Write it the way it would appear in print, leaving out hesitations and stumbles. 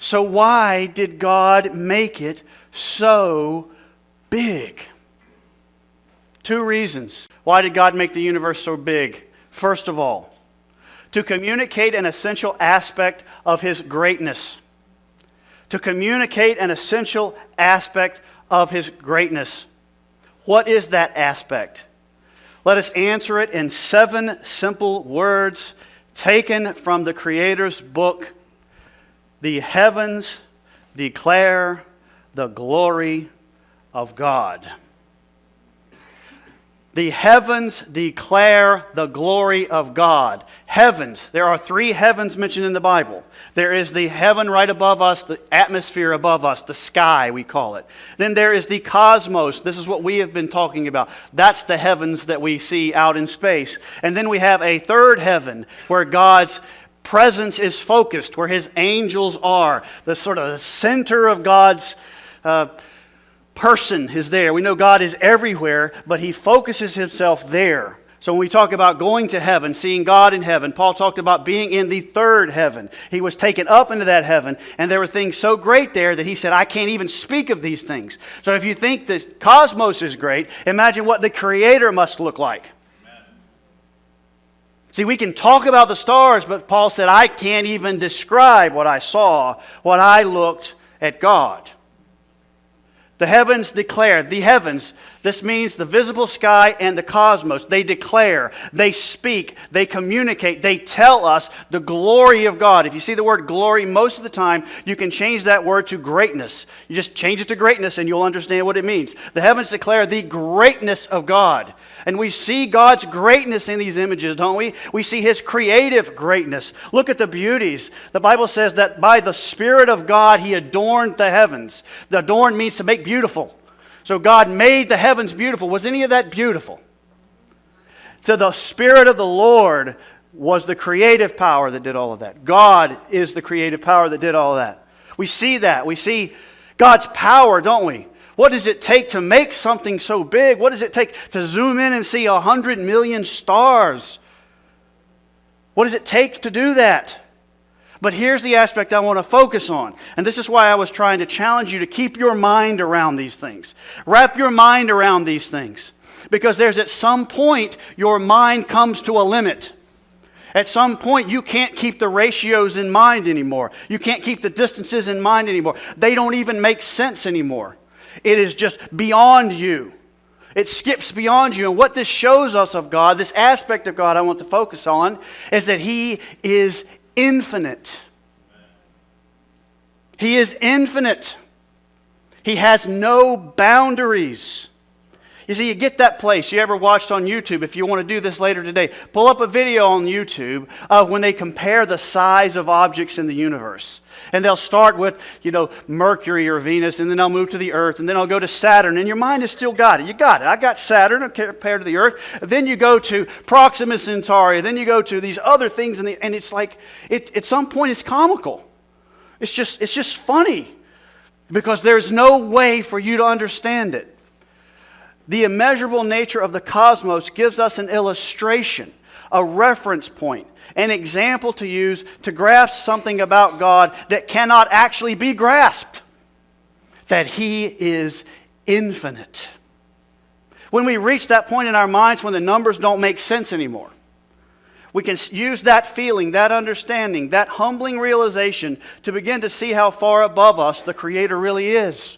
So why did God make it so big? Two reasons. Why did God make the universe so big? First of all, to communicate an essential aspect of His greatness. To communicate an essential aspect of His greatness. What is that aspect? Let us answer it in 7 simple words taken from the Creator's book. The heavens declare the glory of God. The heavens declare the glory of God. Heavens. There are 3 heavens mentioned in the Bible. There is the heaven right above us, the atmosphere above us, the sky we call it. Then there is the cosmos. This is what we have been talking about. That's the heavens that we see out in space. And then we have a 3rd heaven where God's presence is focused, where His angels are. The sort of center of God's person is there. We know God is everywhere, but He focuses Himself there. So when we talk about going to heaven, seeing God in heaven, Paul talked about being in the 3rd heaven. He was taken up into that heaven, and there were things so great there that he said, I can't even speak of these things. So if you think the cosmos is great, imagine what the Creator must look like. See, we can talk about the stars, but Paul said, I can't even describe what I saw, what I looked at God. The heavens declare, the heavens, this means the visible sky and the cosmos. They declare, they speak, they communicate, they tell us the glory of God. If you see the word glory, most of the time you can change that word to greatness. You just change it to greatness and you'll understand what it means. The heavens declare the greatness of God. And we see God's greatness in these images, don't we? We see His creative greatness. Look at the beauties. The Bible says that by the Spirit of God He adorned the heavens. The adorn means to make beautiful. So God made the heavens beautiful. Was any of that beautiful? So the Spirit of the Lord was the creative power that did all of that. God is the creative power that did all of that. We see that. We see God's power, don't we? What does it take to make something so big? What does it take to zoom in and see 100 million stars? What does it take to do that? But here's the aspect I want to focus on. And this is why I was trying to challenge you to keep your mind around these things. Wrap your mind around these things. Because there's at some point your mind comes to a limit. At some point you can't keep the ratios in mind anymore. You can't keep the distances in mind anymore. They don't even make sense anymore. It is just beyond you. It skips beyond you. And what this shows us of God, this aspect of God I want to focus on, is that He is infinite. He is infinite. He has no boundaries. You see, you get that place. You ever watched on YouTube, if you want to do this later today, pull up a video on YouTube of when they compare the size of objects in the universe. And they'll start with, Mercury or Venus, and then they'll move to the Earth, and then I'll go to Saturn, and your mind has still got it. You got it. I got Saturn compared to the Earth. Then you go to Proxima Centauri, then you go to these other things, and it's like, at some point it's comical. It's just funny, because there's no way for you to understand it. The immeasurable nature of the cosmos gives us an illustration, a reference point, an example to use to grasp something about God that cannot actually be grasped, that He is infinite. When we reach that point in our minds when the numbers don't make sense anymore, we can use that feeling, that understanding, that humbling realization to begin to see how far above us the Creator really is.